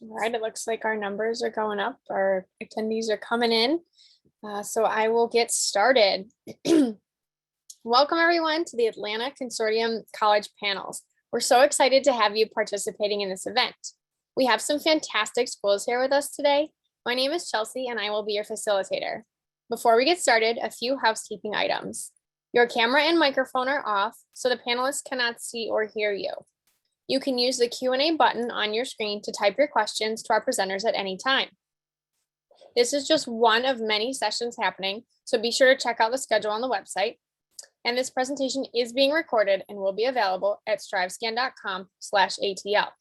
All right, it looks like our numbers are going up. Our attendees are coming in. So I will get started. Welcome everyone to the Atlanta Consortium College Panels. We're so excited to have you participating in this event. We have some fantastic schools here with us today. My name is Chelsea and I will be your facilitator. Before we get started, a few housekeeping items. Your camera and microphone are off, so the panelists cannot see or hear you. You can use the Q&A button on your screen to type your questions to our presenters at any time. This is just one of many sessions happening, so be sure to check out the schedule on the website. And this presentation is being recorded and will be available at strivescan.com/ATL.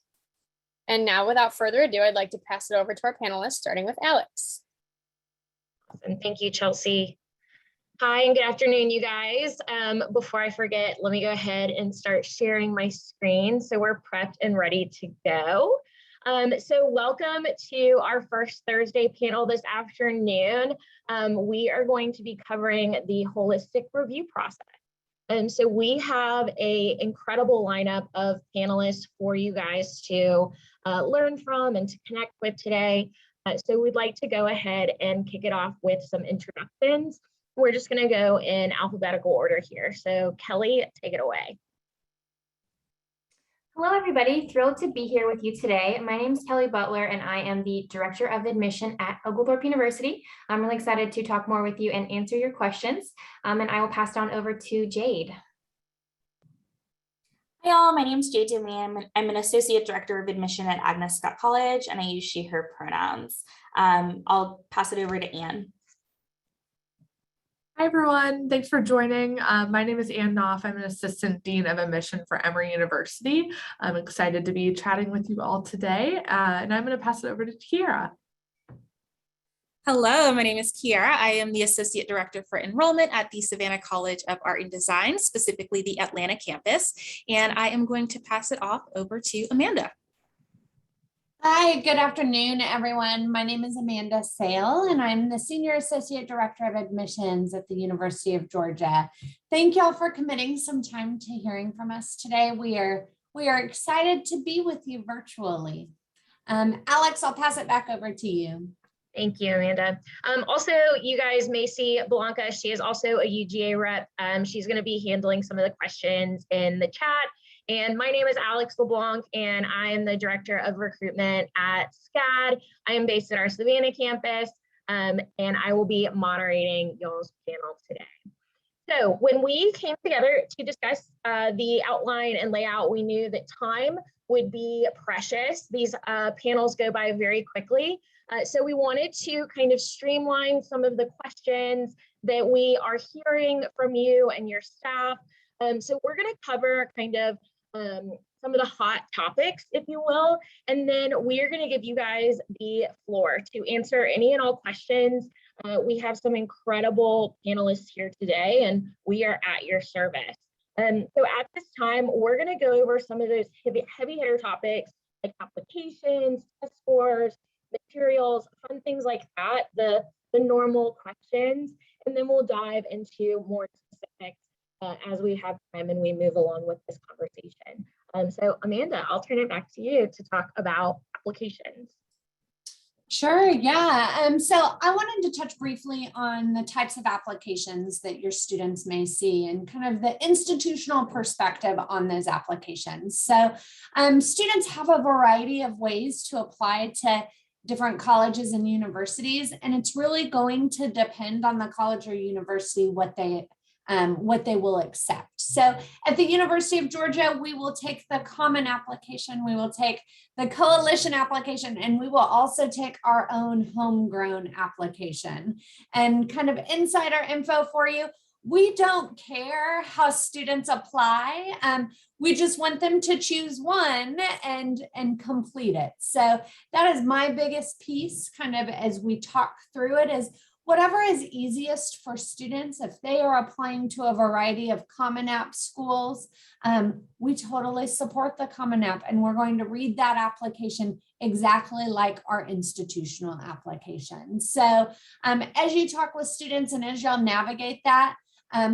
And now, without further ado, I'd like to pass it over to our panelists, starting with Alex. Awesome. Thank you, Chelsea. Hi, and good afternoon, you guys. Before I forget, let me go ahead and start sharing my screen so we're prepped and ready to go. So welcome to our first Thursday panel this afternoon. We are going to be covering the holistic review process. So we have an incredible lineup of panelists for you guys to learn from and to connect with today. So we'd like to go ahead and kick it off with some introductions. We're just going to go in alphabetical order here. So Kelly, take it away. Hello, everybody. Thrilled to be here with you today. My name is Kelly Butler, and I am the Director of Admission at Oglethorpe University. I'm really excited to talk more with you and answer your questions. And I will pass it on over to Jade. Hi, all. My name is Jade Delian. I'm an Associate Director of Admission at Agnes Scott College, and I use she, her pronouns. I'll pass it over to Anne. Hi, everyone. Thanks for joining. My name is Ann Knopf. I'm an Assistant Dean of Admission for Emory University. I'm excited to be chatting with you all today, and I'm going to pass it over to Kiara. Hello, my name is Kiara. I am the Associate Director for Enrollment at the Savannah College of Art and Design, specifically the Atlanta campus, and I am going to pass it off over to Amanda. Hi, good afternoon, everyone. My name is Amanda Sale, and I'm the Senior Associate Director of Admissions at the University of Georgia. Thank y'all for committing some time to hearing from us today. We are excited to be with you virtually. Alex, I'll pass it back over to you. Thank you, Amanda. Also, you guys may see Blanca. She is also a UGA rep. She's going to be handling some of the questions in the chat. And my name is Alex LeBlanc, and I am the Director of Recruitment at SCAD. I am based at our Savannah campus, and I will be moderating y'all's panel today. So when we came together to discuss the outline and layout, we knew that time would be precious. These panels go by very quickly. So we wanted to kind of streamline some of the questions that we are hearing from you and your staff. So we're going to cover kind of some of the hot topics, if you will, and then we are going to give you guys the floor to answer any and all questions. We have some incredible panelists here today, and we are at your service. So at this time, we're going to go over some of those heavy hitter topics like applications, test scores, materials, fun things like that, the normal questions, and then we'll dive into more specifics as we have time and we move along with this conversation. So Amanda, I'll turn it back to you to talk about applications. Sure, yeah. So I wanted to touch briefly on the types of applications that your students may see and kind of the institutional perspective on those applications. So students have a variety of ways to apply to different colleges and universities, and it's really going to depend on the college or university what they will accept. So at the University of Georgia, we will take the common application, we will take the coalition application, and we will also take our own homegrown application. And kind of insider info for you, we don't care how students apply. We just want them to choose one and complete it. So that is my biggest piece kind of as we talk through it is whatever is easiest for students. If they are applying to a variety of Common App schools, we totally support the Common App, and we're going to read that application exactly like our institutional application. So as you talk with students and as y'all navigate that,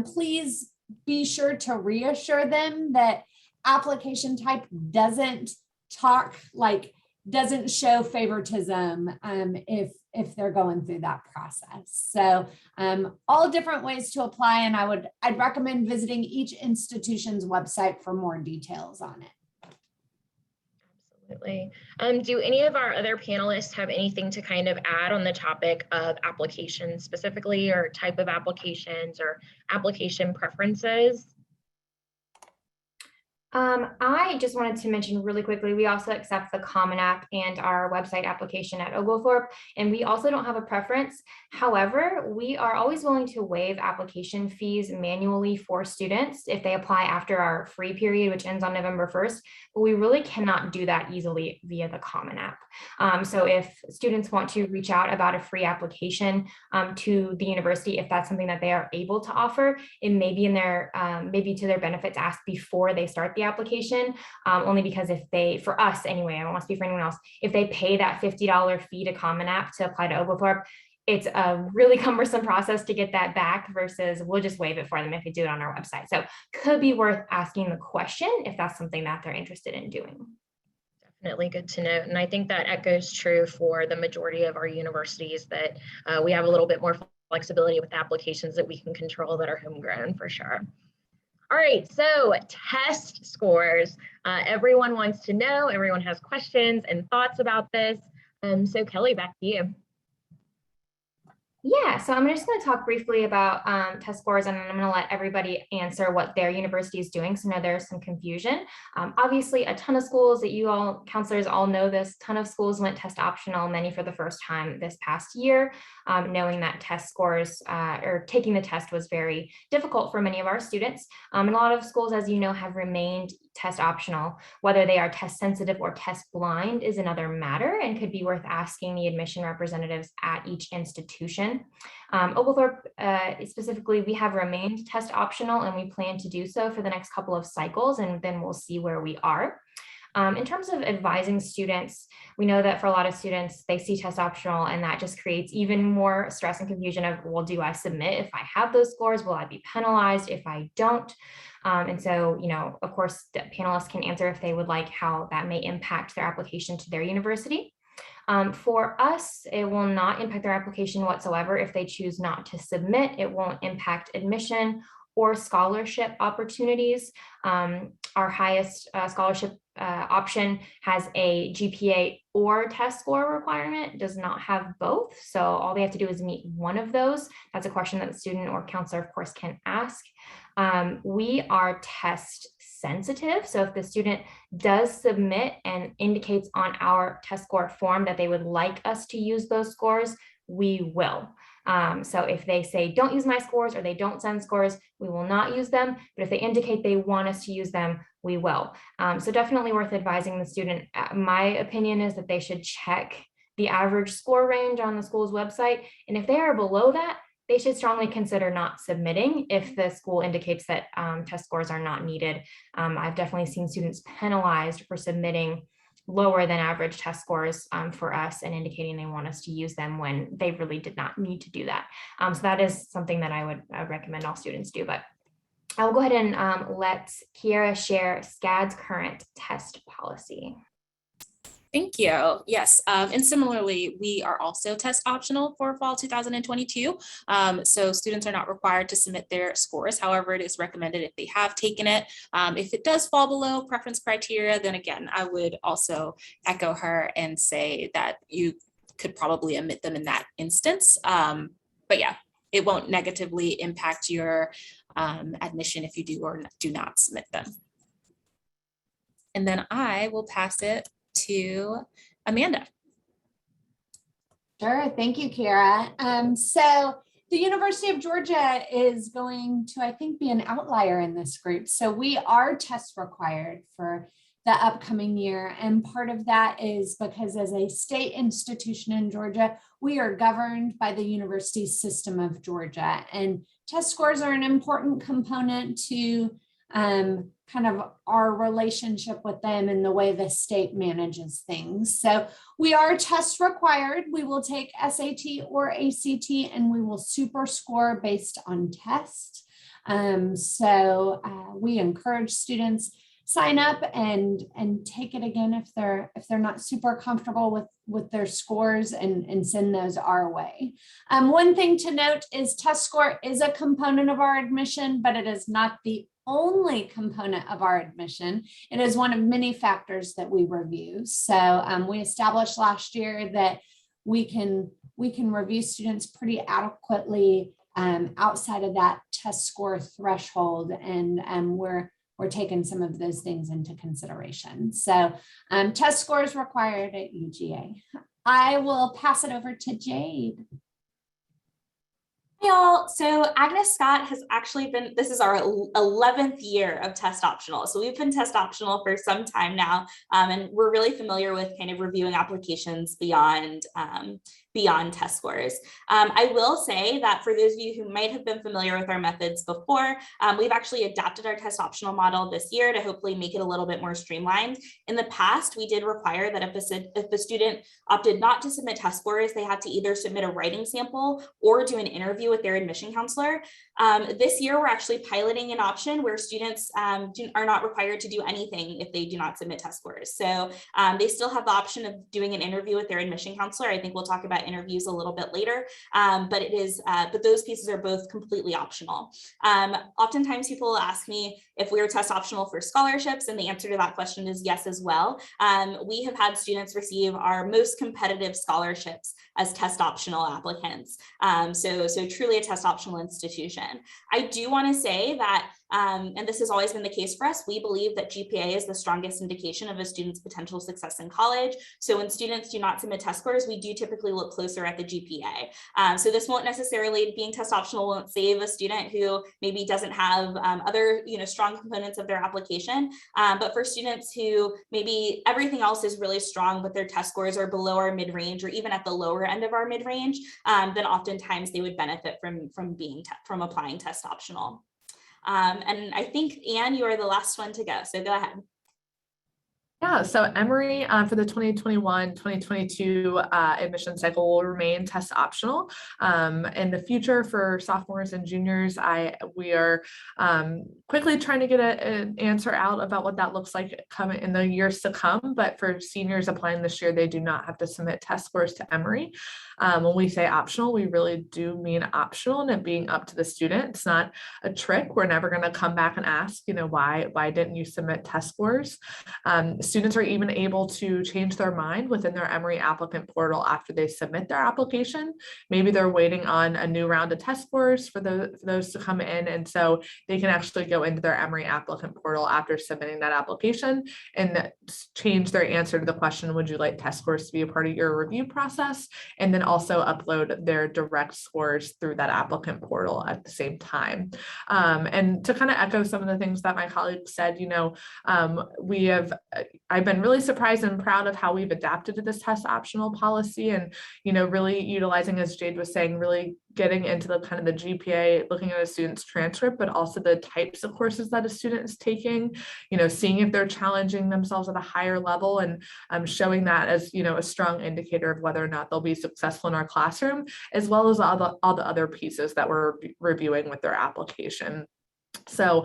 please be sure to reassure them that application type doesn't talk like doesn't show favoritism if they're going through that process. So all different ways to apply, and I'd recommend visiting each institution's website for more details on it. Absolutely. Do any of our other panelists have anything to kind of add on the topic of applications specifically, or type of applications or application preferences? I just wanted to mention really quickly, we also accept the Common App and our website application at Oglethorpe, and we also don't have a preference. However, we are always willing to waive application fees manually for students if they apply after our free period, which ends on November 1st, but we really cannot do that easily via the Common App. So if students want to reach out about a free application to the university, if that's something that they are able to offer, it may be in their, maybe to their benefit to ask before they start the application, only because if they, for us anyway, I don't want to speak for anyone else, if they pay that $50 fee to Common App to apply to Oglethorpe, it's a really cumbersome process to get that back versus we'll just waive it for them if they do it on our website. So could be worth asking the question if that's something that they're interested in doing. Definitely good to know. And I think that echoes true for the majority of our universities, that we have a little bit more flexibility with applications that we can control that are homegrown for sure. All right, so test scores. Everyone wants to know, everyone has questions and thoughts about this. So Kelly, back to you. Yeah, so I'm just going to talk briefly about test scores, and then I'm going to let everybody answer what their university is doing. So now there's some confusion. Obviously, a ton of schools that you all, counselors all know this, ton of schools went test optional, many for the first time this past year, knowing that test scores or taking the test was very difficult for many of our students. And a lot of schools, as you know, have remained test optional. Whether they are test sensitive or test blind is another matter and could be worth asking the admission representatives at each institution. Oglethorpe specifically, we have remained test optional, and we plan to do so for the next couple of cycles, and then we'll see where we are. In terms of advising students, we know that for a lot of students, they see test optional, and that just creates even more stress and confusion of, well, do I submit if I have those scores? Will I be penalized if I don't? And so, you know, of course, the panelists can answer if they would like how that may impact their application to their university. For us, it will not impact their application whatsoever if they choose not to submit. It won't impact admission or scholarship opportunities. Our highest scholarship option has a GPA or test score requirement, does not have both. So all they have to do is meet one of those. That's a question that the student or counselor, of course, can ask. We are test sensitive. So if the student does submit and indicates on our test score form that they would like us to use those scores, we will. So if they say, don't use my scores, or they don't send scores, we will not use them. But if they indicate they want us to use them, we will. So definitely worth advising the student. My opinion is that they should check the average score range on the school's website. And if they are below that, they should strongly consider not submitting if the school indicates that test scores are not needed. I've definitely seen students penalized for submitting lower than average test scores for us and indicating they want us to use them when they really did not need to do that. So that is something that I would recommend all students do. But I will go ahead and let Kiara share SCAD's current test policy. Thank you. Yes, and similarly, we are also test optional for fall 2022. So students are not required to submit their scores. However, it is recommended if they have taken it. If it does fall below preference criteria, then again, I would also echo her and say that you could probably omit them in that instance. But yeah, it won't negatively impact your admission if you do or do not submit them. And then I will pass it to Amanda. Sure, thank you, Kara. So the University of Georgia is going to, I think, be an outlier in this group. So we are test required for the upcoming year. And part of that is because as a state institution in Georgia, we are governed by the University System of Georgia. And test scores are an important component to kind of our relationship with them and the way the state manages things. So we are test required. We will take SAT or ACT, and we will super score based on test. So we encourage students sign up and take it again if they're not super comfortable with their scores, and send those our way. One thing to note is test score is a component of our admission, but it is not the only component of our admission. It is one of many factors that we review. So we established last year that we can review students pretty adequately outside of that test score threshold, and we're taking some of those things into consideration. So test scores required at UGA. I will pass it over to Jade. Hey y'all, so Agnes Scott has actually been, this is our 11th year of test optional. So we've been test optional for some time now, and we're really familiar with kind of reviewing applications beyond test scores. I will say that for those of you who might have been familiar with our methods before, we've actually adapted our test optional model this year to hopefully make it a little bit more streamlined. In the past, we did require that if a student opted not to submit test scores, they had to either submit a writing sample or do an interview with their admission counselor. This year, we're actually piloting an option where students are not required to do anything if they do not submit test scores. So they still have the option of doing an interview with their admission counselor. I think we'll talk about interviews a little bit later, but those pieces are both completely optional. Oftentimes people will ask me if we are test optional for scholarships, and the answer to that question is yes as well. We have had students receive our most competitive scholarships as test optional applicants. So truly a test optional institution. I do want to say that, and this has always been the case for us, we believe that GPA is the strongest indication of a student's potential success in college. So when students do not submit test scores, we do typically look closer at the GPA. So this won't necessarily, being test optional won't save a student who maybe doesn't have other strong components of their application. But for students who maybe everything else is really strong, but their test scores are below our mid-range or even at the lower end of our mid-range, then oftentimes they would benefit from applying test optional. And I think, Anne, you are the last one to go, so go ahead. Yeah, so Emory for the 2021-2022 admission cycle will remain test optional. In the future for sophomores and juniors, we are quickly trying to get an answer out about what that looks like coming in the years to come. But for seniors applying this year, they do not have to submit test scores to Emory. When we say optional, we really do mean optional, and it being up to the student. It's not a trick. We're never going to come back and ask, why didn't you submit test scores? Students are even able to change their mind within their Emory applicant portal after they submit their application. Maybe they're waiting on a new round of test scores for those to come in, and so they can actually go into their Emory applicant portal after submitting that application and change their answer to the question, would you like test scores to be a part of your review process? And then also upload their direct scores through that applicant portal at the same time. And to kind of echo some of the things that my colleagues said, I've been really surprised and proud of how we've adapted to this test optional policy, and really utilizing, as Jade was saying, really getting into the kind of the GPA, looking at a student's transcript, but also the types of courses that a student is taking, seeing if they're challenging themselves at a higher level, and showing that as a strong indicator of whether or not they'll be successful in our classroom, as well as all the other pieces that we're reviewing with their application. So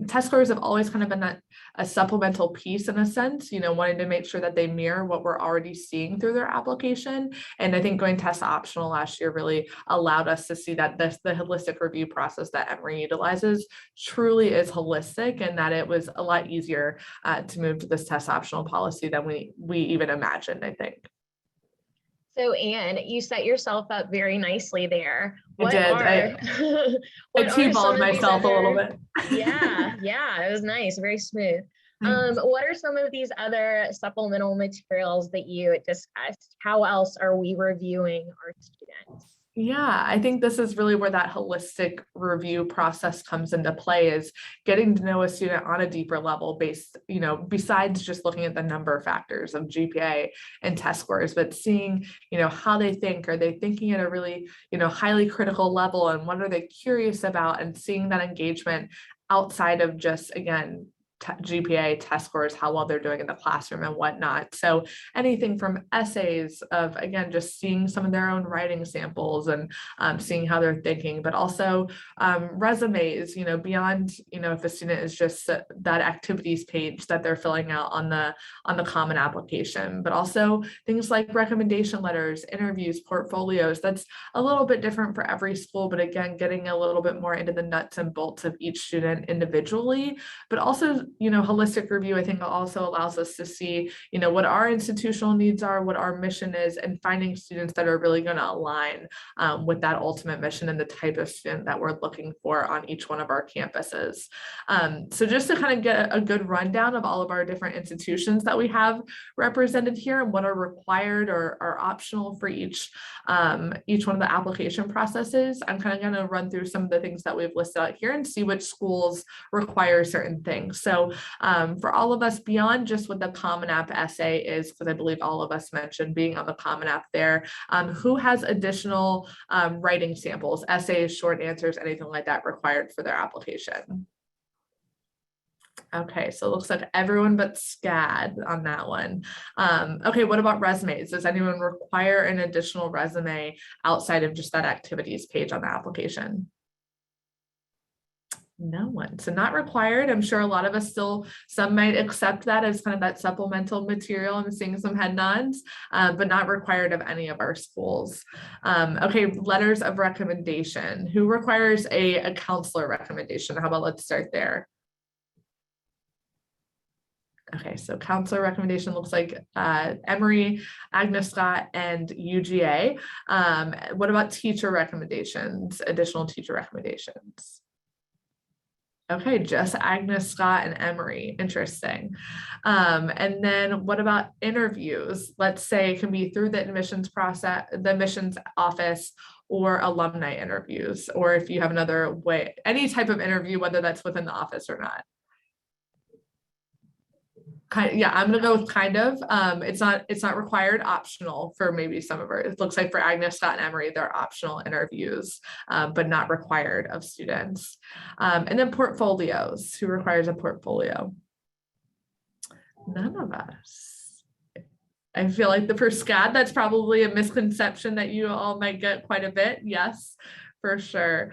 test scores have always kind of been a supplemental piece in a sense, wanting to make sure that they mirror what we're already seeing through their application. And I think going test optional last year really allowed us to see that the holistic review process that Emory utilizes truly is holistic, and that it was a lot easier to move to this test optional policy than we even imagined, I think. So Anne, you set yourself up very nicely there. I two-balled myself a little bit. Yeah, it was nice, very smooth. What are some of these other supplemental materials that you discussed? How else are we reviewing our students? Yeah, I think this is really where that holistic review process comes into play, is getting to know a student on a deeper level based, besides just looking at the number factors of GPA and test scores, but seeing, how they think. Are they thinking at a really, highly critical level, and what are they curious about, and seeing that engagement outside of just, again, GPA, test scores, how well they're doing in the classroom and whatnot. So anything from essays of, again, just seeing some of their own writing samples and seeing how they're thinking, but also resumes, beyond, if a student is just that activities page that they're filling out on the Common Application, but also things like recommendation letters, interviews, portfolios. That's a little bit different for every school, but again, getting a little bit more into the nuts and bolts of each student individually, but also, holistic review, I think also allows us to see, what our institutional needs are, what our mission is, and finding students that are really going to align with that ultimate mission and the type of student that we're looking for on each one of our campuses. So just to kind of get a good rundown of all of our different institutions that we have represented here and what are required or are optional for each one of the application processes, I'm kind of going to run through some of the things that we've listed out here and see which schools require certain things. So for all of us, beyond just what the Common App essay is, because I believe all of us mentioned being on the Common App there, who has additional writing samples, essays, short answers, anything like that required for their application? Okay, so it looks like everyone but SCAD on that one. Okay, what about resumes? Does anyone require an additional resume outside of just that activities page on the application? No one. So not required. I'm sure a lot of us some might accept that as kind of that supplemental material. I'm seeing some head nods, but not required of any of our schools. Okay, letters of recommendation. Who requires a counselor recommendation? How about let's start there. Okay, so counselor recommendation looks like Emory, Agnes Scott, and UGA. What about teacher recommendations, additional teacher recommendations? Okay, just Agnes Scott and Emory, interesting. And then what about interviews? Let's say it can be through the admissions process, the admissions office, or alumni interviews, or if you have another way, any type of interview, whether that's within the office or not. Yeah, I'm gonna go with kind of. It's not required, optional for maybe some of our. It looks like for Agnes Scott and Emory, they're optional interviews, but not required of students. And then portfolios. Who requires a portfolio? None of us. I feel like for SCAD, that's probably a misconception that you all might get quite a bit. Yes. For sure.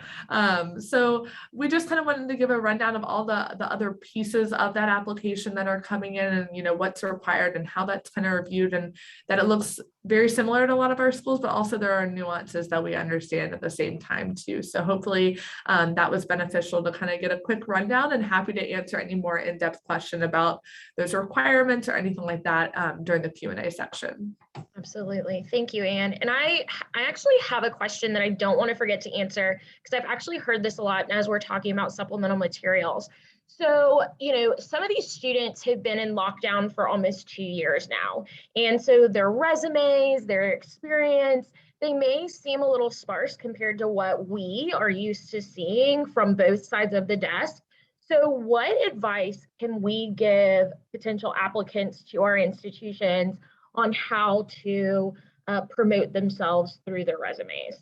So we just kind of wanted to give a rundown of all the other pieces of that application that are coming in and, what's required and how that's kind of reviewed, and that it looks very similar to a lot of our schools, but also there are nuances that we understand at the same time too. So hopefully that was beneficial to kind of get a quick rundown, and happy to answer any more in-depth question about those requirements or anything like that during the Q&A section. Absolutely. Thank you, Anne. And I actually have a question that I don't want to forget to answer, because I've actually heard this a lot as we're talking about supplemental materials. So, some of these students have been in lockdown for almost 2 years now. And so their resumes, their experience, they may seem a little sparse compared to what we are used to seeing from both sides of the desk. So what advice can we give potential applicants to our institutions on how to promote themselves through their resumes?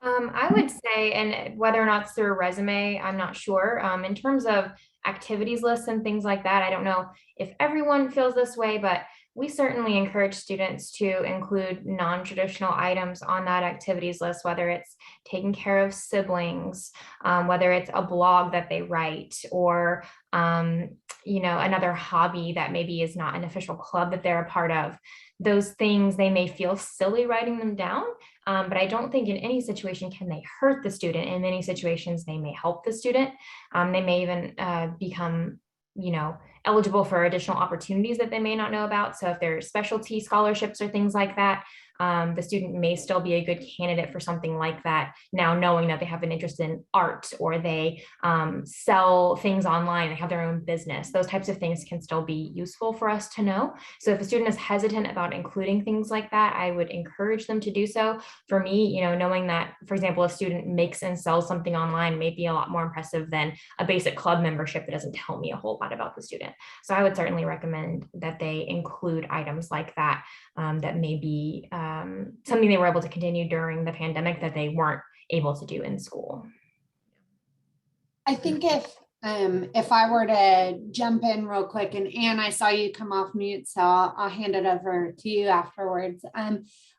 I would say, and whether or not it's through a resume, I'm not sure. In terms of activities lists and things like that, I don't know if everyone feels this way, but we certainly encourage students to include non-traditional items on that activities list, whether it's taking care of siblings, whether it's a blog that they write, or another hobby that maybe is not an official club that they're a part of. Those things, they may feel silly writing them down, but I don't think in any situation can they hurt the student. In many situations, they may help the student. They may even become, eligible for additional opportunities that they may not know about. So if there are specialty scholarships or things like that, the student may still be a good candidate for something like that, now knowing that they have an interest in art, or they sell things online, they have their own business. Those types of things can still be useful for us to know. So if a student is hesitant about including things like that, I would encourage them to do so. For me, knowing that, for example, a student makes and sells something online may be a lot more impressive than a basic club membership that doesn't tell me a whole lot about the student. So I would certainly recommend that they include items like that, that may be something they were able to continue during the pandemic that they weren't able to do in school. I think if I were to jump in real quick, and Anne, I saw you come off mute, so I'll hand it over to you afterwards.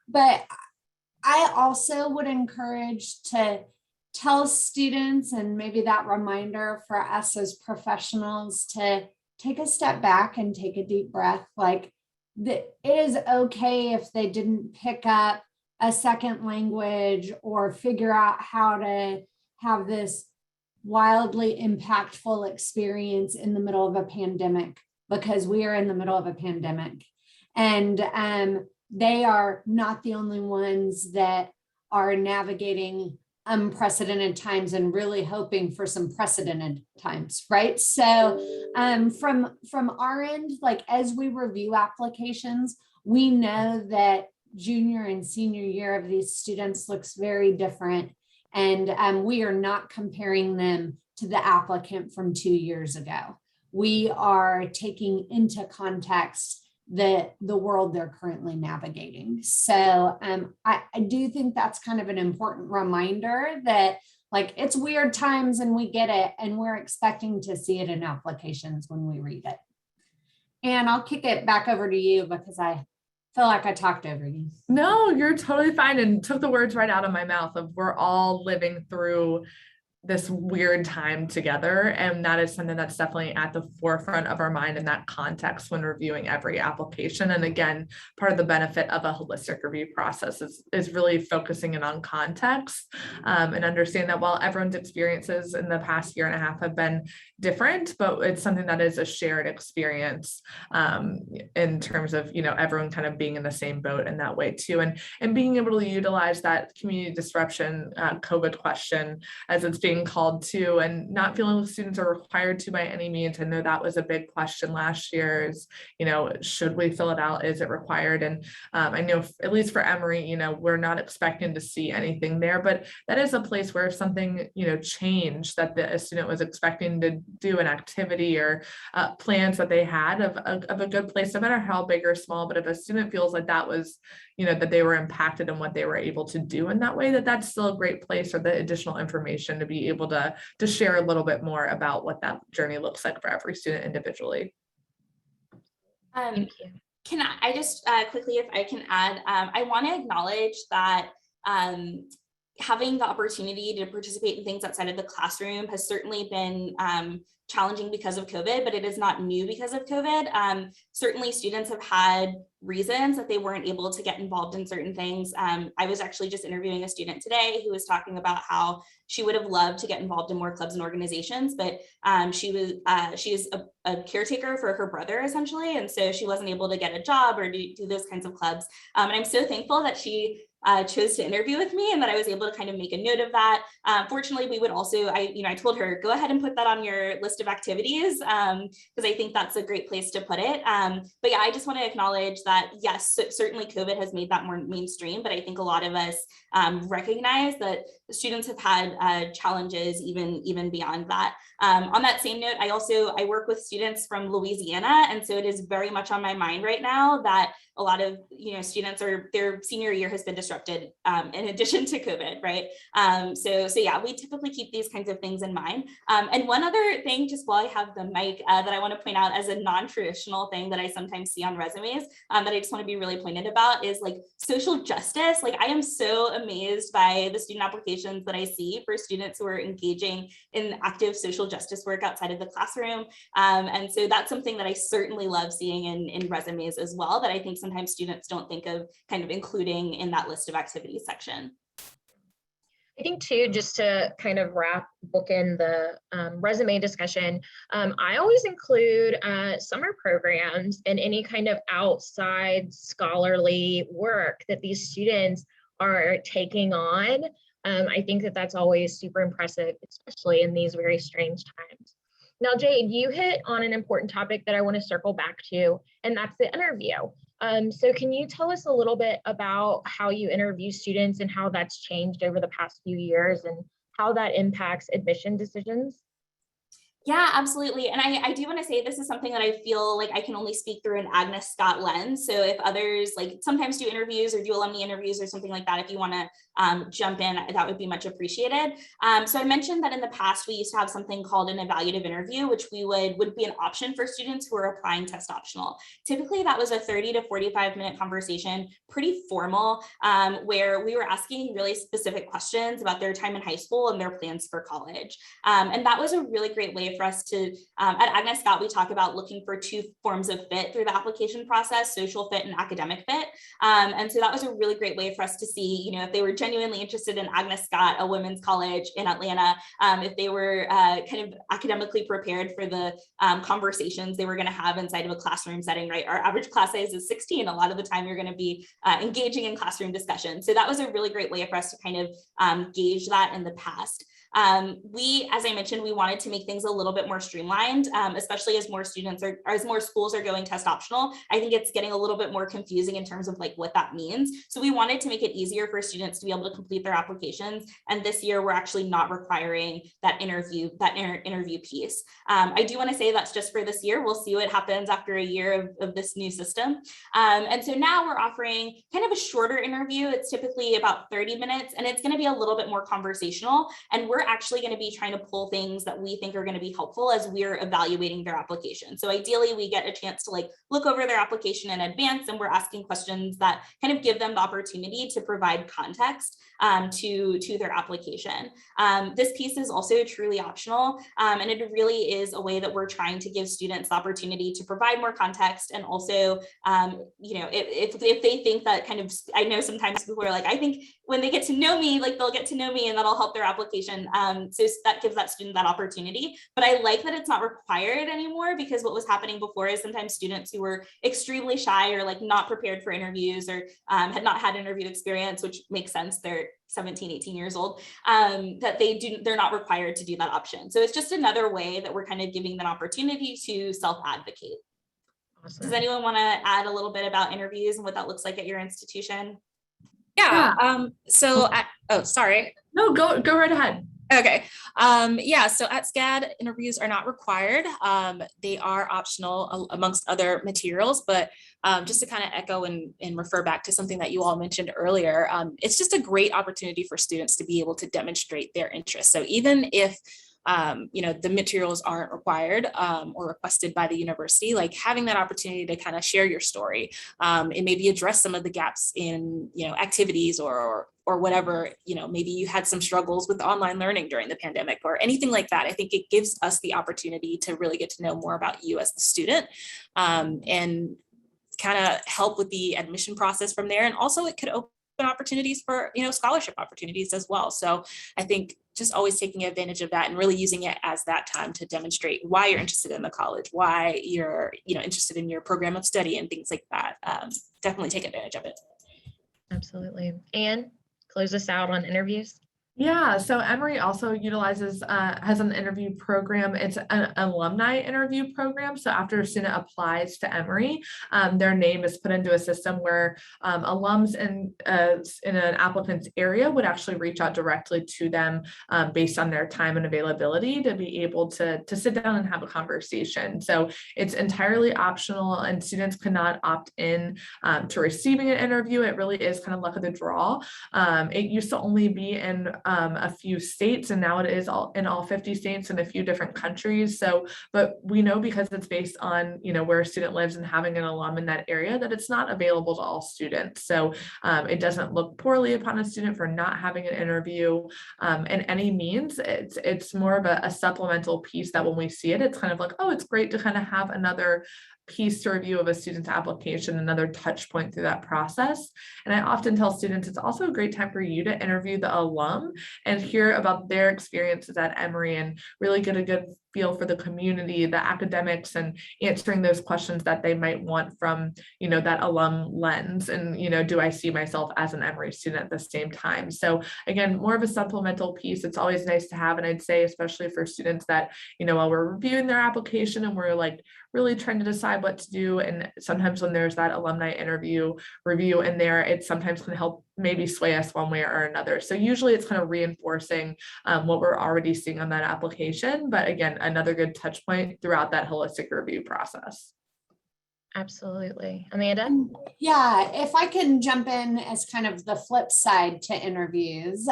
But I also would encourage to tell students, and maybe that reminder for us as professionals, to take a step back and take a deep breath. Like, it is okay if they didn't pick up a second language or figure out how to have this wildly impactful experience in the middle of a pandemic, because we are in the middle of a pandemic. And they are not the only ones that are navigating unprecedented times and really hoping for some precedented times, right? So from our end, like, as we review applications, we know that junior and senior year of these students looks very different. And we are not comparing them to the applicant from 2 years ago. We are taking into context the world they're currently navigating. So I do think that's kind of an important reminder that, like, it's weird times and we get it, and we're expecting to see it in applications when we read it. And I'll kick it back over to you because I feel like I talked over you. No, you're totally fine, and took the words right out of my mouth of we're all living through this weird time together. And that is something that's definitely at the forefront of our mind in that context when reviewing every application. And again, part of the benefit of a holistic review process is really focusing in on context and understand that while everyone's experiences in the past year and a half have been different, but it's something that is a shared experience in terms of, you know, everyone kind of being in the same boat in that way too. And being able to utilize that community disruption COVID question as it's being called to, and not feeling like students are required to by any means. I know that was a big question last year is, you know, should we fill it out? Is it required? And I know at least for Emory, you know, we're not expecting to see anything there, but that is a place where if something, you know, changed that a student was expecting to do an activity or plans that they had of a good place, no matter how big or small, but if a student feels like that was, you know, that they were impacted in what they were able to do in that way, that's still a great place for the additional information to be able to share a little bit more about what that journey looks like for every student individually. Thank you. Can I just quickly, if I can add, I want to acknowledge that having the opportunity to participate in things outside of the classroom has certainly been challenging because of COVID, but it is not new because of COVID. Certainly students have had reasons that they weren't able to get involved in certain things. I was actually just interviewing a student today who was talking about how she would have loved to get involved in more clubs and organizations, but she is a caretaker for her brother essentially. And so she wasn't able to get a job or do those kinds of clubs. And I'm so thankful that she chose to interview with me and that I was able to kind of make a note of that. Fortunately, we would also, I told her, go ahead and put that on your list of activities because I think that's a great place to put it. But yeah, I just want to acknowledge that, yes, certainly COVID has made that more mainstream, but I think a lot of us recognize that students have had challenges even beyond that. On that same note, I work with students from Louisiana, and so it is very much on my mind right now that a lot of students their senior year has been disrupted in addition to COVID, right? So yeah, we typically keep these kinds of things in mind. And one other thing, just while I have the mic, that I want to point out as a non-traditional thing that I sometimes see on resumes that I just want to be really pointed about is like social justice. Like, I am so amazed by the student applications that I see for students who are engaging in active social justice work outside of the classroom. And so that's something that I certainly love seeing in resumes as well, that I think sometimes students don't think of kind of including in that list of activities section. I think too, just to kind of bookend the resume discussion, I always include summer programs and any kind of outside scholarly work that these students are taking on. I think that that's always super impressive, especially in these very strange times. Now, Jade, you hit on an important topic that I want to circle back to, and that's the interview. So can you tell us a little bit about how you interview students and how that's changed over the past few years and how that impacts admission decisions? Yeah, absolutely. And I do want to say this is something that I feel like I can only speak through an Agnes Scott lens. So if others like sometimes do interviews or do alumni interviews or something like that, if you want to jump in, that would be much appreciated. So I mentioned that in the past, we used to have something called an evaluative interview, which would be an option for students who are applying test optional. Typically, that was a 30 to 45-minute conversation, pretty formal, where we were asking really specific questions about their time in high school and their plans for college. And that was a really great way for us to, at Agnes Scott, we talk about looking for two forms of fit through the application process, social fit and academic fit. And so that was a really great way for us to see, if they were genuinely interested in Agnes Scott, a women's college in Atlanta, if they were kind of academically prepared for the conversations they were going to have inside of a classroom setting, right? Our average class size is 16. A lot of the time you're going to be engaging in classroom discussion. So that was a really great way for us to kind of gauge that in the past. As I mentioned, we wanted to make things a little bit more streamlined, especially as more schools are going test optional. I think it's getting a little bit more confusing in terms of like what that means. So we wanted to make it easier for students to be able to complete their applications. And this year, we're actually not requiring that interview piece. I do want to say that's just for this year. We'll see what happens after a year of this new system. And so now we're offering kind of a shorter interview. It's typically about 30 minutes, and it's going to be a little bit more conversational. And we're actually going to be trying to pull things that we think are going to be helpful as we're evaluating their application. So ideally, we get a chance to like look over their application in advance, and we're asking questions that kind of give them the opportunity to provide context to their application. This piece is also truly optional, and it really is a way that we're trying to give students the opportunity to provide more context. And also, if they think that kind of, I know sometimes people are like, I think when they get to know me, like they'll get to know me and that'll help their application. So that gives that student that opportunity. But I like that it's not required anymore, because what was happening before is sometimes students who were extremely shy or like not prepared for interviews or had not had interview experience, which makes sense, they're 17, 18 years old, that they're not required to do that option. So it's just another way that we're kind of giving them opportunity to self-advocate. Awesome. Does anyone want to add a little bit about interviews and what that looks like at your institution? Yeah. Sorry. No, go right ahead. Okay. So at SCAD, interviews are not required. They are optional amongst other materials, but just to kind of echo and refer back to something that you all mentioned earlier, it's just a great opportunity for students to be able to demonstrate their interest. So even if the materials aren't required or requested by the university, like having that opportunity to kind of share your story and maybe address some of the gaps in, activities or whatever, maybe you had some struggles with online learning during the pandemic or anything like that. I think it gives us the opportunity to really get to know more about you as the student and kind of help with the admission process from there. And also it could open opportunities for, scholarship opportunities as well. So I think just always taking advantage of that and really using it as that time to demonstrate why you're interested in the college, why you're, interested in your program of study and things like that. Definitely take advantage of it. Absolutely. And close us out on interviews. Yeah, so Emory also utilizes, has an interview program. It's an alumni interview program. So after a student applies to Emory, their name is put into a system where alums in an applicant's area would actually reach out directly to them based on their time and availability to be able to sit down and have a conversation. So it's entirely optional and students cannot opt in to receiving an interview. It really is kind of luck of the draw. It used to only be in a few states, and now it is in all 50 states and a few different countries. So, but we know because it's based on, where a student lives and having an alum in that area, that it's not available to all students. So it doesn't look poorly upon a student for not having an interview in any means. It's more of a supplemental piece that when we see it, it's kind of like, oh, it's great to kind of have another piece to review of a student's application, another touch point through that process. And I often tell students it's also a great time for you to interview the alum and hear about their experiences at Emory and really get a good feel for the community, the academics, and answering those questions that they might want from, that alum lens. And, do I see myself as an Emory student at the same time? So again, more of a supplemental piece. It's always nice to have. And I'd say, especially for students that, while we're reviewing their application and we're like really trying to decide what to do. And sometimes when there's that alumni interview review in there, it sometimes can help maybe sway us one way or another. So usually it's kind of reinforcing what we're already seeing on that application. But again, another good touch point throughout that holistic review process. Absolutely. Amanda? Yeah, if I can jump in as kind of the flip side to interviews,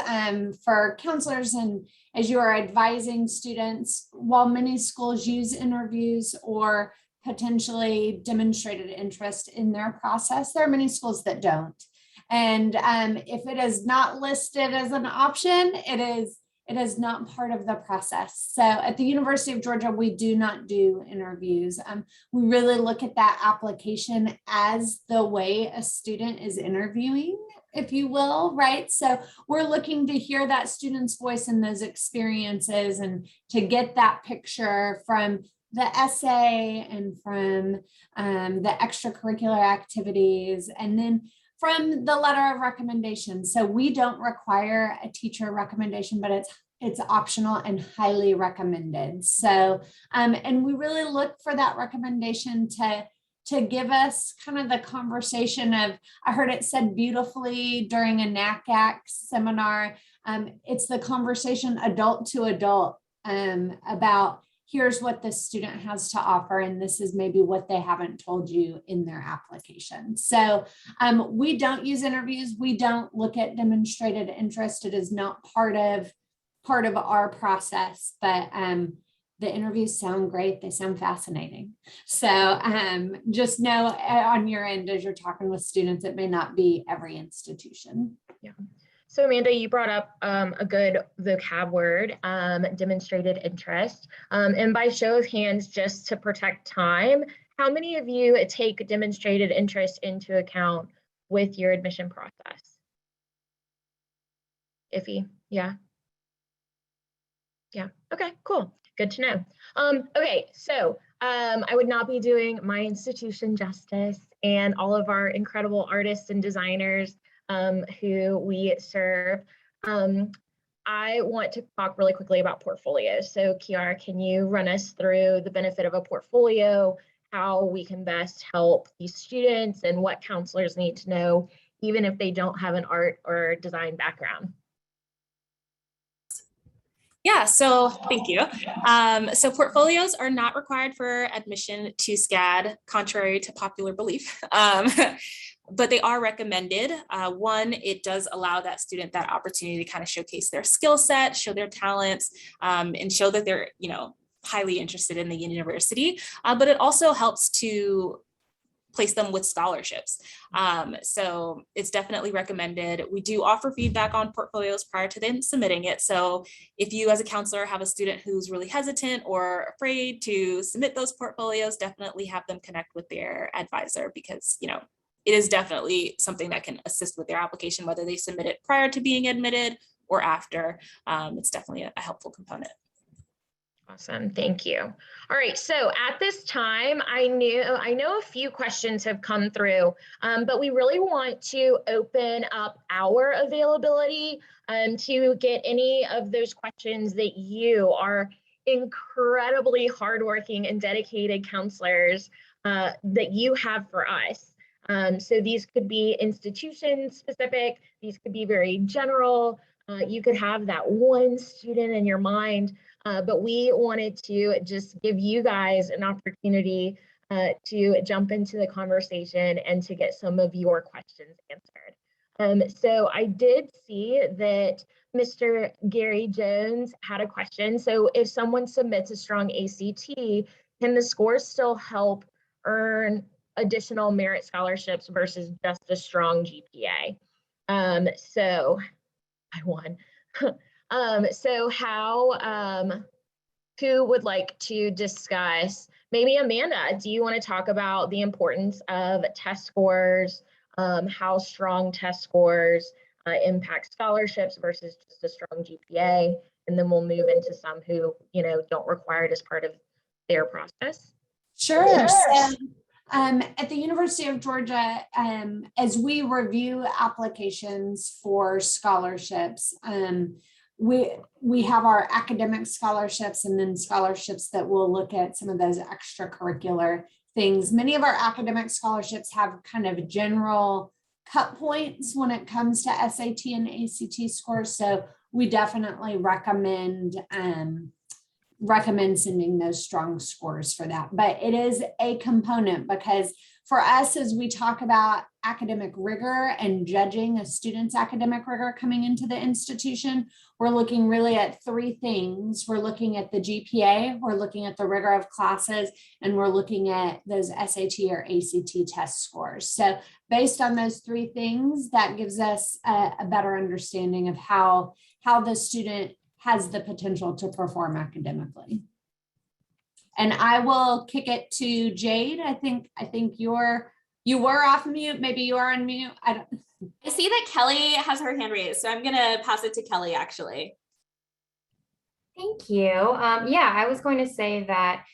for counselors and as you are advising students, while many schools use interviews or potentially demonstrated interest in their process, there are many schools that don't. And if it is not listed as an option, it is not part of the process. So at the University of Georgia, we do not do interviews. We really look at that application as the way a student is interviewing, if you will, right? So we're looking to hear that student's voice in those experiences and to get that picture from the essay and from the extracurricular activities, and then from the letter of recommendation. So we don't require a teacher recommendation, but it's optional and highly recommended. So, and we really look for that recommendation to give us kind of the conversation of, I heard it said beautifully during a NACAC seminar, it's the conversation adult to adult about here's what this student has to offer, and this is maybe what they haven't told you in their application. So we don't use interviews. We don't look at demonstrated interest. It is not part of our process, but the interviews sound great. They sound fascinating. So just know on your end, as you're talking with students, it may not be every institution. Yeah. So Amanda, you brought up a good vocab word, demonstrated interest. And by show of hands, just to protect time, how many of you take demonstrated interest into account with your admission process? Iffy, yeah. Yeah, okay, cool, good to know. Okay, so I would not be doing my institution justice and all of our incredible artists and designers who we serve. I want to talk really quickly about portfolios. So Kiara, can you run us through the benefit of a portfolio, how we can best help these students, and what counselors need to know, even if they don't have an art or design background? Yeah, so thank you. So portfolios are not required for admission to SCAD, contrary to popular belief, but they are recommended. One, it does allow that student that opportunity to kind of showcase their skill set, show their talents, and show that they're, highly interested in the university, but it also helps to place them with scholarships. So it's definitely recommended. We do offer feedback on portfolios prior to them submitting it. So if you as a counselor have a student who's really hesitant or afraid to submit those portfolios, definitely have them connect with their advisor, because it is definitely something that can assist with their application, whether they submit it prior to being admitted or after. It's definitely a helpful component. Awesome, thank you. All right, so at this time, I know a few questions have come through, but we really want to open up our availability to get any of those questions that you are incredibly hardworking and dedicated counselors that you have for us. So these could be institution specific, these could be very general. You could have that one student in your mind. But we wanted to just give you guys an opportunity to jump into the conversation and to get some of your questions answered. So I did see that Mr. Gary Jones had a question. So if someone submits a strong ACT, can the scores still help earn additional merit scholarships versus just a strong GPA? So I won. So who would like to discuss? Maybe Amanda, do you want to talk about the importance of test scores, how strong test scores impact scholarships versus just a strong GPA? And then we'll move into some who, don't require it as part of their process. Sure. So, at the University of Georgia, as we review applications for scholarships, we have our academic scholarships and then scholarships that will look at some of those extracurricular things. Many of our academic scholarships have kind of general cut points when it comes to SAT and ACT scores. So we definitely recommend sending those strong scores for that. But it is a component, because for us, as we talk about academic rigor and judging a student's academic rigor coming into the institution, we're looking really at three things. We're looking at the GPA, we're looking at the rigor of classes, and we're looking at those SAT or ACT test scores. So based on those three things, that gives us a better understanding of how the student has the potential to perform academically. And I will kick it to Jade. I think you were off mute. Maybe you are on mute. I see that Kelly has her hand raised, so I'm gonna pass it to Kelly actually. Thank you. Yeah, I was going to say that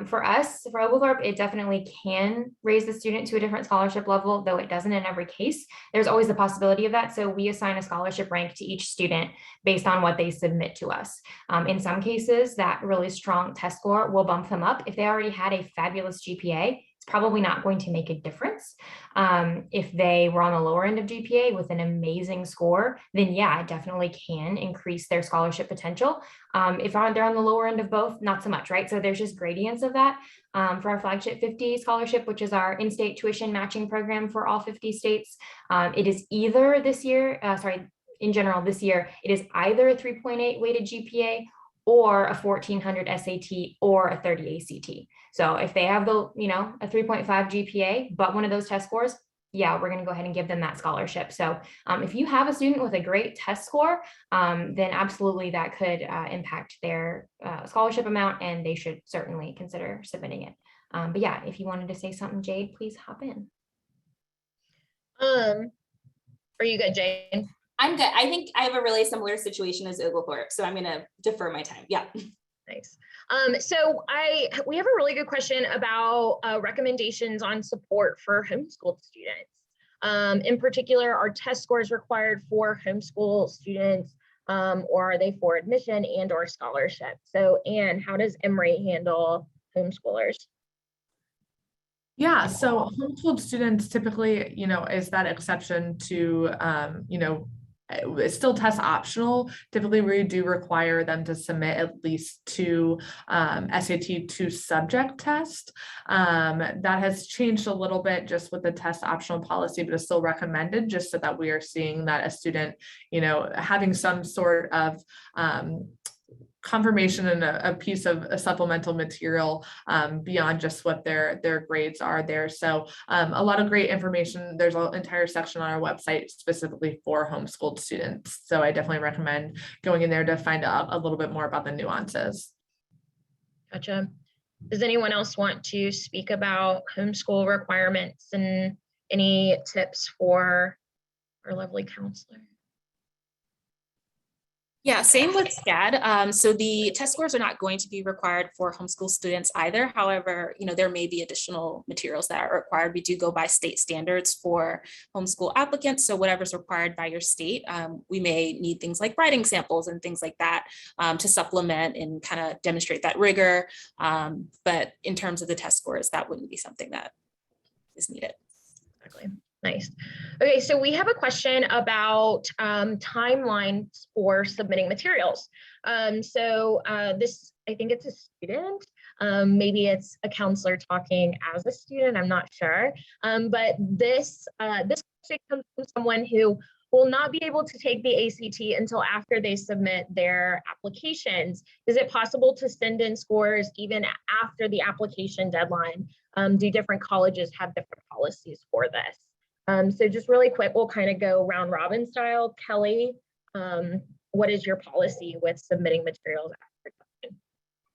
for us, for Oglethorpe, it definitely can raise the student to a different scholarship level, though it doesn't in every case. There's always the possibility of that. So we assign a scholarship rank to each student based on what they submit to us. In some cases, that really strong test score will bump them up. If they already had a fabulous GPA, it's probably not going to make a difference. If they were on the lower end of GPA with an amazing score, then yeah, it definitely can increase their scholarship potential. If they're on the lower end of both, not so much, right? So there's just gradients of that. For our flagship 50 scholarship, which is our in-state tuition matching program for all 50 states, it is either this year, in general this year, it is either a 3.8 weighted GPA or a 1400 SAT or a 30 ACT. So if they have a 3.5 GPA, but one of those test scores, yeah, we're going to go ahead and give them that scholarship. So if you have a student with a great test score, then absolutely that could impact their scholarship amount, and they should certainly consider submitting it. But yeah, if you wanted to say something, Jade, please hop in. Are you good, Jade? I'm good. I think I have a really similar situation as Oglethorpe, so I'm going to defer my time. Yeah. Nice. So we have a really good question about recommendations on support for homeschooled students. In particular, are test scores required for homeschool students, or are they for admission and or scholarship? So Anne, how does Emory handle homeschoolers? Yeah, so homeschooled students typically, is that exception to, it's still test optional. Typically, we do require them to submit at least two SAT 2 subject tests. That has changed a little bit just with the test optional policy, but it's still recommended, just so that we are seeing that a student, having some sort of confirmation and a piece of a supplemental material beyond just what their grades are there. So a lot of great information. There's an entire section on our website specifically for homeschooled students. So I definitely recommend going in there to find out a little bit more about the nuances. Gotcha. Does anyone else want to speak about homeschool requirements and any tips for our lovely counselor? Yeah, same with SCAD. So the test scores are not going to be required for homeschool students either. However, there may be additional materials that are required. We do go by state standards for homeschool applicants. So whatever's required by your state, we may need things like writing samples and things like that to supplement and kind of demonstrate that rigor. But in terms of the test scores, that wouldn't be something that is needed. Exactly. Nice. Okay, so we have a question about timelines for submitting materials. This, I think it's a student, maybe it's a counselor talking as a student, I'm not sure. But this question comes from someone who will not be able to take the ACT until after they submit their applications. Is it possible to send in scores even after the application deadline? Do different colleges have different policies for this? So just really quick, we'll kind of go round robin style. Kelly, what is your policy with submitting materials after testing?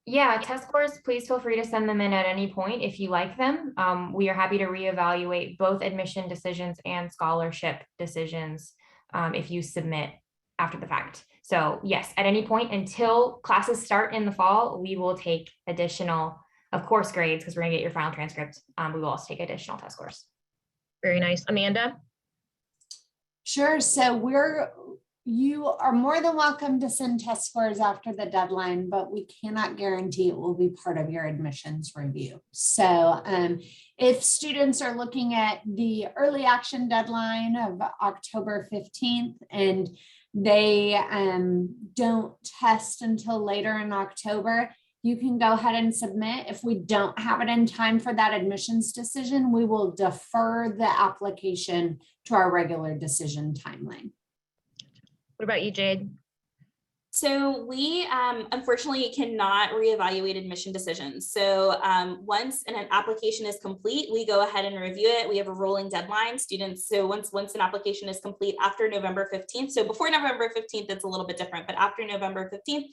Yeah, test scores, please feel free to send them in at any point if you like them. We are happy to reevaluate both admission decisions and scholarship decisions if you submit after the fact. So yes, at any point until classes start in the fall, we will take additional, of course, grades, because we're gonna get your final transcript. We will also take additional test scores. Very nice. Amanda? Sure. So you are more than welcome to send test scores after the deadline, but we cannot guarantee it will be part of your admissions review. So if students are looking at the early action deadline of October 15th and they don't test until later in October, you can go ahead and submit. If we don't have it in time for that admissions decision, we will defer the application to our regular decision timeline. What about you, Jade? So we unfortunately cannot reevaluate admission decisions. So once an application is complete, we go ahead and review it. We have a rolling deadline, students. So once an application is complete after November 15th, so before November 15th, it's a little bit different, but after November 15th,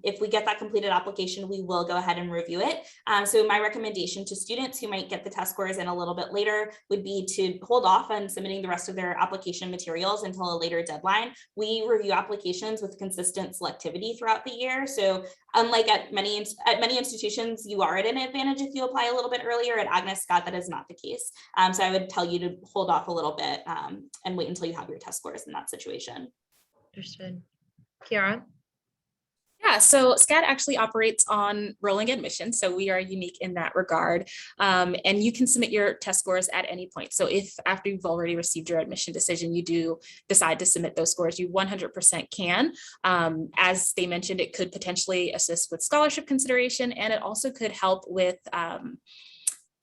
if we get that completed application, we will go ahead and review it. So my recommendation to students who might get the test scores in a little bit later would be to hold off on submitting the rest of their application materials until a later deadline. We review applications with consistent selectivity throughout the year. So unlike at many institutions, you are at an advantage if you apply a little bit earlier. At Agnes Scott, that is not the case. So I would tell you to hold off a little bit and wait until you have your test scores in that situation. Understood. Kiara? Yeah, so SCAD actually operates on rolling admission, so we are unique in that regard. And you can submit your test scores at any point. So if after you've already received your admission decision, you do decide to submit those scores, you 100% can. As they mentioned, it could potentially assist with scholarship consideration, and it also could help with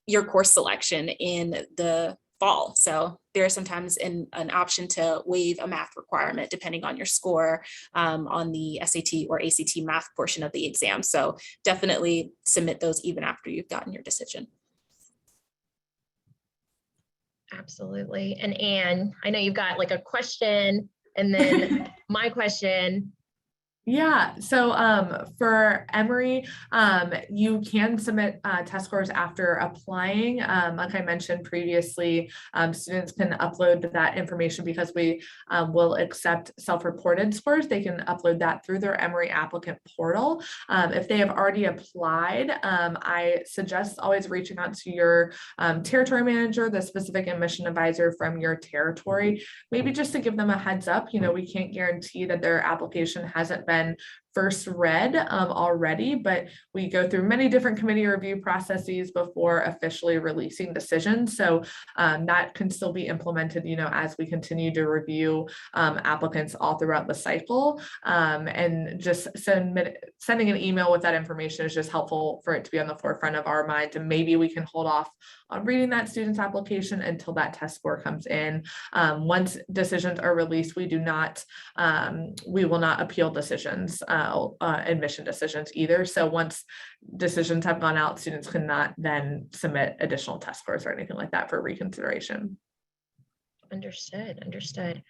your course selection in the fall. So there is sometimes an option to waive a math requirement depending on your score on the SAT or ACT math portion of the exam. So definitely submit those even after you've gotten your decision. Absolutely. And Anne, I know you've got like a question and then my question. Yeah, so for Emory, you can submit test scores after applying. Like I mentioned previously, students can upload that information because we will accept self-reported scores. They can upload that through their Emory applicant portal. If they have already applied, I suggest always reaching out to your territory manager, the specific admission advisor from your territory, maybe just to give them a heads up. You know, we can't guarantee that their application hasn't been first read already, but we go through many different committee review processes before officially releasing decisions. So that can still be implemented, you know, as we continue to review applicants all throughout the cycle. And just sending an email with that information is just helpful for it to be on the forefront of our minds. And maybe we can hold off on reading that student's application until that test score comes in. Once decisions are released, we will not appeal decisions, admission decisions either. So once decisions have gone out, students cannot then submit additional test scores or anything like that for reconsideration. Understood.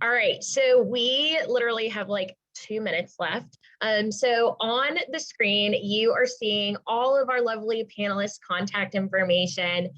All right, so we literally have like 2 minutes left. So on the screen, you are seeing all of our lovely panelists' contact information.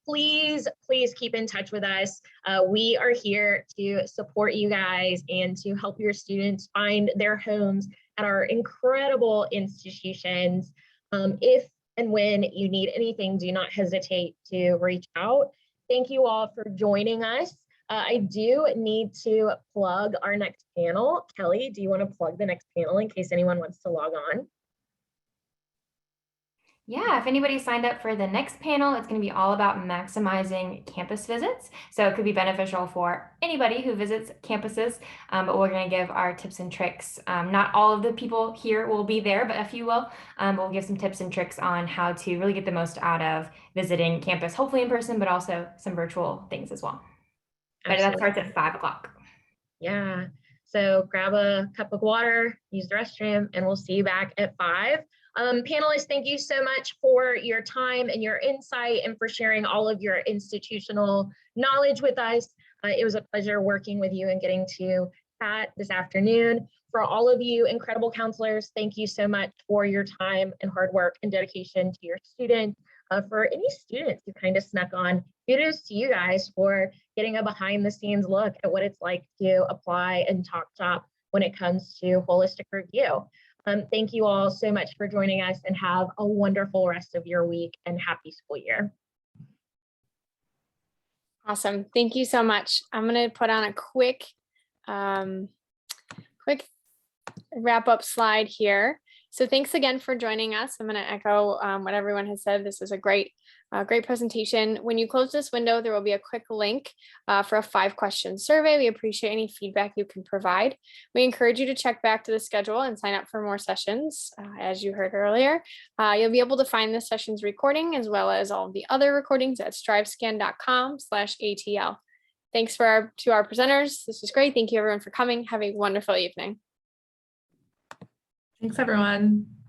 Please keep in touch with us. We are here to support you guys and to help your students find their homes at our incredible institutions. If and when you need anything, do not hesitate to reach out. Thank you all for joining us. I do need to plug our next panel. Kelly, do you want to plug the next panel in case anyone wants to log on? Yeah, if anybody signed up for the next panel, it's going to be all about maximizing campus visits. So it could be beneficial for anybody who visits campuses, but we're going to give our tips and tricks. Not all of the people here will be there, but a few will. But we'll give some tips and tricks on how to really get the most out of visiting campus, hopefully in person, but also some virtual things as well. But that starts at 5 o'clock. Yeah, so grab a cup of water, use the restroom, and we'll see you back at 5. Panelists, thank you so much for your time and your insight and for sharing all of your institutional knowledge with us. It was a pleasure working with you and getting to chat this afternoon. For all of you incredible counselors, thank you so much for your time and hard work and dedication to your students. For any students who kind of snuck on, kudos to you guys for getting a behind the scenes look at what it's like to apply and talk shop when it comes to holistic review. Thank you all so much for joining us and have a wonderful rest of your week and happy school year. Awesome. Thank you so much. I'm going to put on a quick quick wrap up slide here. So thanks again for joining us. I'm going to echo what everyone has said. This is a great presentation. When you close this window, there will be a quick link for a 5-question survey. We appreciate any feedback you can provide. We encourage you to check back to the schedule and sign up for more sessions. As you heard earlier, you'll be able to find the session's recording as well as all of the other recordings at strivescan.com/ATL. Thanks to our presenters. This was great. Thank you everyone for coming. Have a wonderful evening. Thanks, everyone.